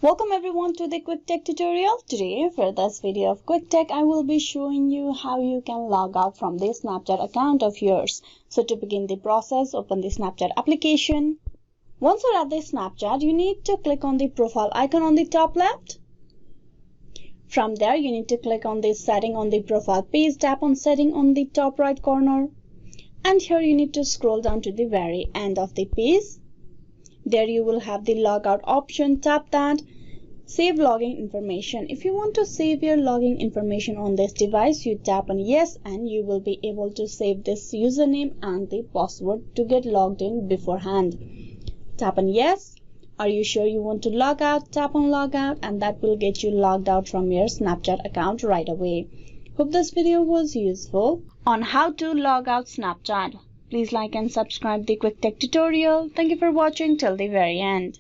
Welcome everyone to the Quick Tech tutorial. Today for this video of Quick Tech, I will be showing you how you can log out from the Snapchat account of yours. So to begin the process, open the Snapchat application. Once you're at the Snapchat, you need to click on the profile icon on the top left. From there, you need to click on the setting on the profile page, tap on setting on the top right corner. And here you need to scroll down to the very end of the page. There you will have the logout option. Tap that. Save login information. If you want to save your login information on this device, you tap on yes and you will be able to save this username and the password to get logged in beforehand. Tap on yes. Are you sure you want to log out? Tap on log out and that will get you logged out from your Snapchat account right away. Hope this video was useful on how to log out Snapchat. Please like and subscribe the Quick Tech tutorial. Thank you for watching till the very end.